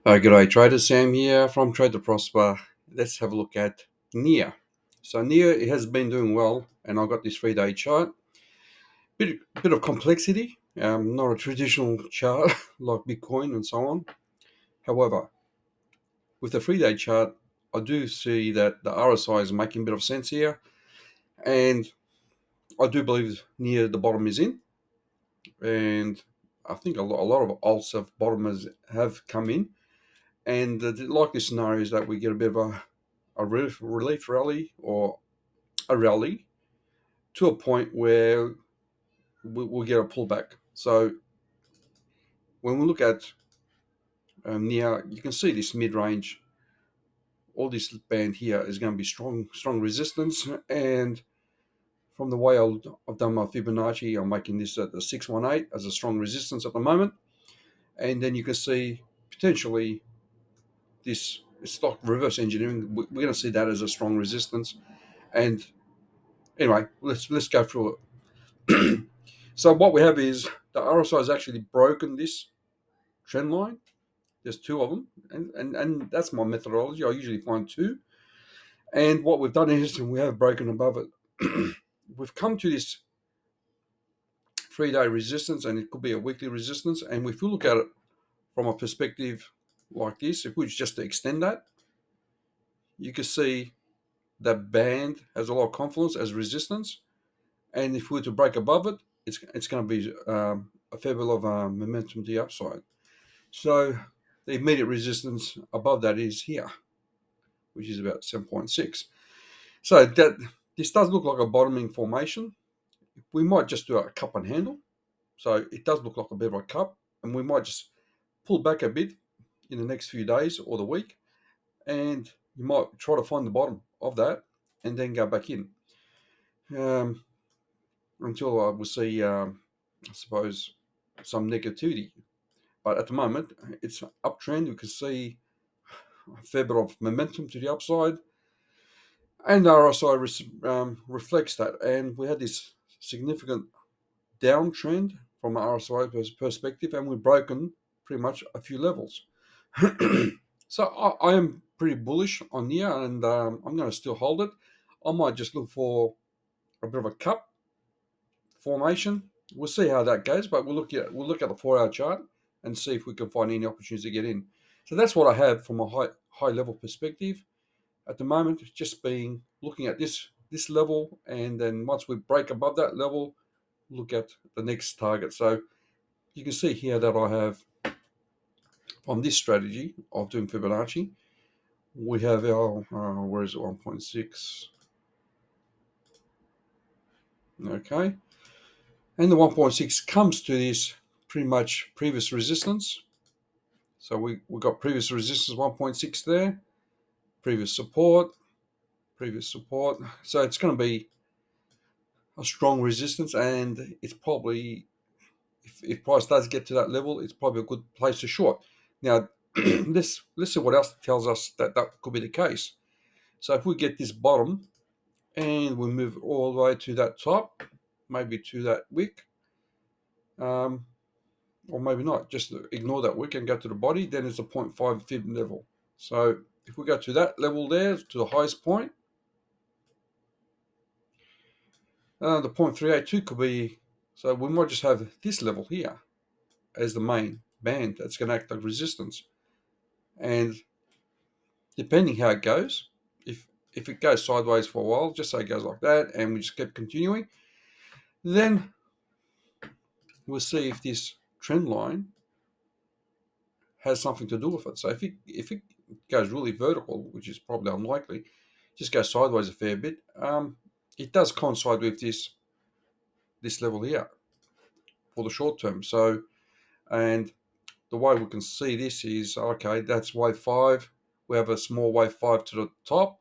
G'day traders, Sam here from Trade to Prosper. Let's have a look at NIA. So NIA it has been doing well, and I've got this 3-day chart. Bit of complexity, not a traditional chart like Bitcoin and so on. However, with the 3-day chart, I do see that the RSI is making a bit of sense here, and I do believe near the bottom is in, and I think a lot of alts have bottomers have come in, and the likely scenario is that we get a bit of a relief rally or a rally to a point where we'll get a pullback. So when we look at near, you can see this mid-range, all this band here is going to be strong resistance. And from the way I've done my Fibonacci, I'm making this at the 618 as a strong resistance at the moment. And then you can see potentially this stock reverse engineering. We're going to see that as a strong resistance. And anyway, let's go through it. So what we have is the RSI has actually broken this trend line. There's two of them, and that's my methodology. I usually find two. And what we've done is we have broken above it. We've come to this 3-day resistance, and it could be a weekly resistance. And if we look at it from a perspective like this, if we just to extend that, you can see that band has a lot of confluence as resistance. And if we were to break above it, it's going to be a fair bit of momentum to the upside. So the immediate resistance above that is here, which is about 7.6. So this does look like a bottoming formation. We might just do a cup and handle. So it does look like a bit of a cup, and we might just pull back a bit in the next few days or the week, and you might try to find the bottom of that and then go back in um, until we see, I suppose, some negativity. But at the moment, it's uptrend. You can see a fair bit of momentum to the upside, and RSI reflects that. And we had this significant downtrend from an RSI perspective, and we've broken pretty much a few levels. So I am pretty bullish on here, and I'm going to still hold it. I might just look for a bit of a cup formation. We'll see how that goes, but we'll look at the 4-hour chart and see if we can find any opportunities to get in. So that's what I have from a high level perspective at the moment. Just being looking at this level, and then once we break above that level, look at the next target. So you can see here that I have on this strategy of doing Fibonacci, we have our where is it, 1.6. Okay, and the 1.6 comes to this pretty much previous resistance. So we got previous resistance 1.6 there, previous support. So it's going to be a strong resistance, and it's probably, if price does get to that level, it's probably a good place to short. Now, let's see what else tells us that could be the case. So if we get this bottom and we move all the way to that top, maybe to that wick, or maybe not, just ignore that wick and go to the body, then it's a 0.5 fib level. So if we go to that level there, to the highest point, the 0.382 could be, so we might just have this level here as the main band that's going to act like resistance. And depending how it goes, if it goes sideways for a while, just say it goes like that, and we just keep continuing, then we'll see if this trend line has something to do with it. So if it goes really vertical, which is probably unlikely, just goes sideways a fair bit, it does coincide with this level here for the short term. So, and the way we can see this is, okay, that's wave 5. We have a small wave 5 to the top,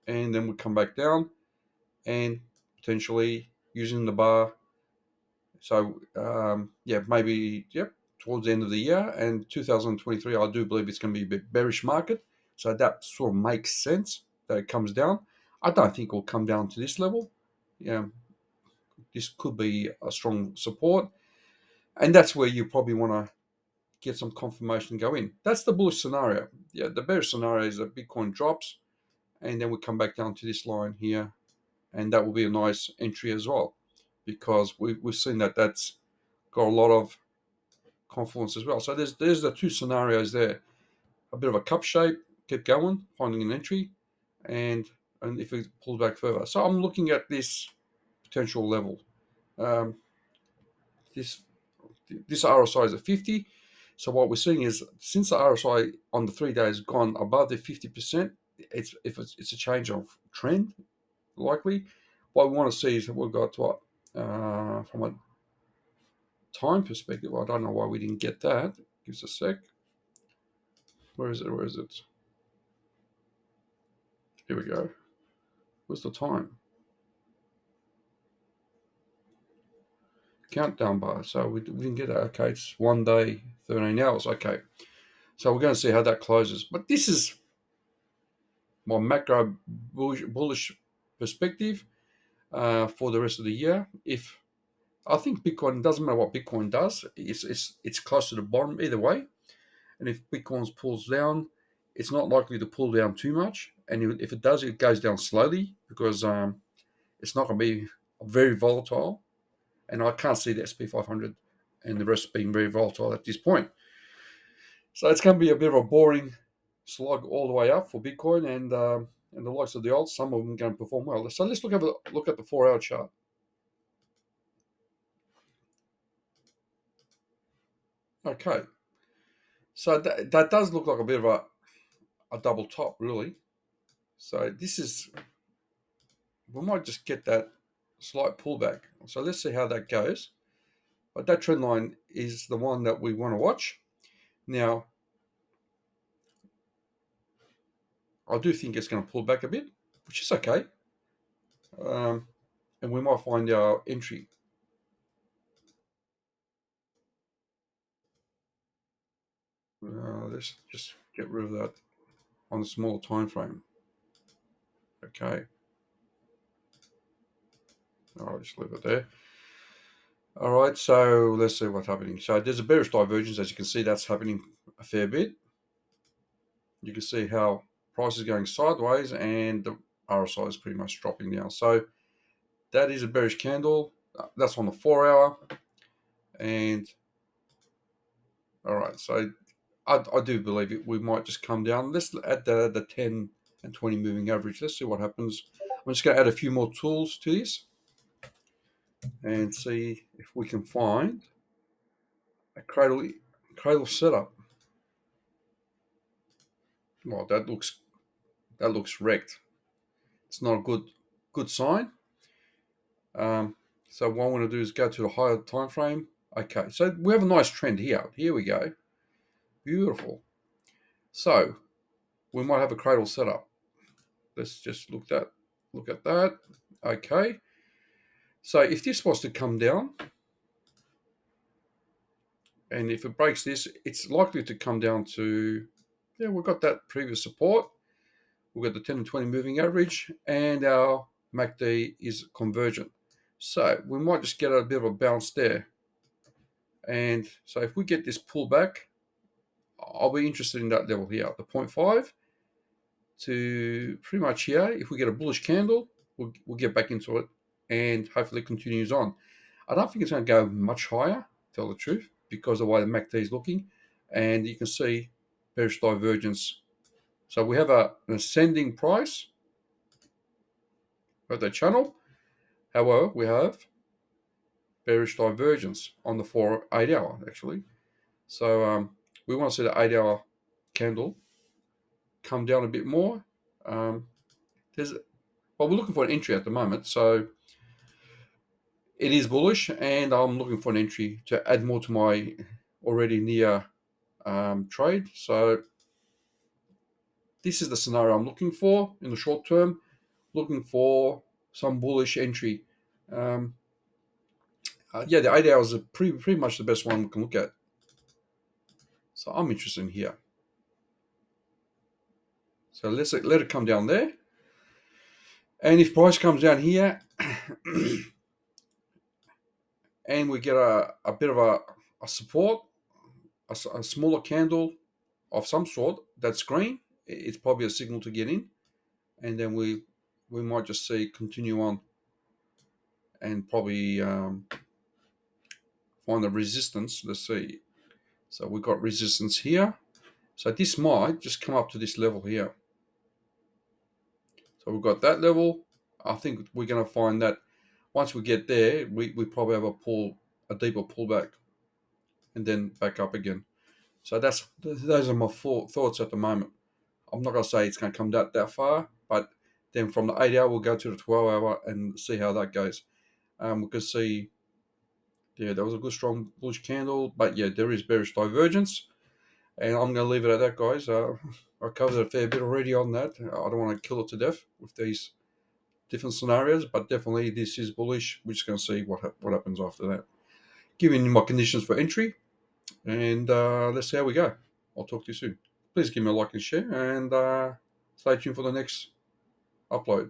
and then we come back down and potentially using the bar. So maybe towards the end of the year, and 2023, I do believe it's going to be a bit bearish market. So that sort of makes sense that it comes down. I don't think it will come down to this level. Yeah, this could be a strong support, and that's where you probably want to get some confirmation, go in. That's the bullish scenario. Yeah, the bearish scenario is that Bitcoin drops, and then we come back down to this line here, and that will be a nice entry as well, because we've seen that that's got a lot of confluence as well. So there's the two scenarios there. A bit of a cup shape, keep going, finding an entry, and if it pulls back further. So I'm looking at this potential level. Um, this this RSI is at 50. So what we're seeing is, since the RSI on the 3 days gone above the 50%, it's a change of trend likely. What we want to see is that we've got what, from a time perspective. I don't know why we didn't get that. Give us a sec. Where is it? Where is it? Here we go. Where's the time? Countdown bar. So we didn't get that. Okay, it's 1 day, 13 hours. Okay. So we're going to see how that closes. But this is my macro bullish perspective for the rest of the year. If I think Bitcoin, doesn't matter what Bitcoin does, it's close to the bottom either way. And if Bitcoin pulls down, it's not likely to pull down too much. And if it does, it goes down slowly, because it's not going to be very volatile. And I can't see the SP 500 and the rest being very volatile at this point. So it's going to be a bit of a boring slog all the way up for Bitcoin, and the likes of the alts. Some of them are going to perform well. So let's look at the 4-hour chart. Okay, so that does look like a bit of a double top, really. So we might just get that slight pullback. So let's see how that goes. But that trend line is the one that we want to watch. Now, I do think it's going to pull back a bit, which is okay. And we might find our entry. Let's just get rid of that on the smaller time frame. Okay. I'll just leave it there. All right, so let's see what's happening. So there's a bearish divergence. As you can see, that's happening a fair bit. You can see how price is going sideways, and the RSI is pretty much dropping now. So that is a bearish candle. That's on the 4-hour. And all right, so I do believe we might just come down. Let's add the 10 and 20 moving average. Let's see what happens. I'm just going to add a few more tools to this and see if we can find a cradle setup. Well, that looks wrecked. It's not a good sign. So what I want to do is go to the higher time frame. Okay, so we have a nice trend here. Here we go. Beautiful. So we might have a cradle setup. Let's just look at that. Okay. So if this was to come down, and if it breaks this, it's likely to come down to, yeah, we've got that previous support. We've got the 10 and 20 moving average, and our MACD is convergent. So we might just get a bit of a bounce there. And so if we get this pullback, I'll be interested in that level here, the 0.5 to pretty much here. If we get a bullish candle, we'll get back into it, and hopefully it continues on. I don't think it's going to go much higher, to tell the truth, because of the way the MACD is looking. And you can see bearish divergence. So we have an ascending price at the channel. However, we have bearish divergence on the 8-hour actually. So we want to see the 8-hour candle come down a bit more. Well, we're looking for an entry at the moment, so it is bullish, and I'm looking for an entry to add more to my already near trade. So this is the scenario I'm looking for in the short term, looking for some bullish entry. Yeah, the 8 hours are pretty much the best one we can look at. So I'm interested in here. So let's let it come down there. And if price comes down here and we get a bit of a support, a smaller candle of some sort that's green, it's probably a signal to get in, and then we might just see continue on and probably find the resistance. Let's see. So we've got resistance here. So this might just come up to this level here. So we've got that level. I think we're going to find that once we get there, we probably have a deeper pullback, and then back up again. So those are my thoughts at the moment. I'm not going to say it's going to come that far, but then from the 8 hour, we'll go to the 12 hour and see how that goes. We could see, yeah, there was a good strong bullish candle, but yeah, there is bearish divergence. And I'm going to leave it at that, guys. I covered a fair bit already on that. I don't want to kill it to death with these different scenarios, but definitely this is bullish. We're just going to see what happens after that. Giving you my conditions for entry, and let's see how we go. I'll talk to you soon. Please give me a like and share, and stay tuned for the next upload.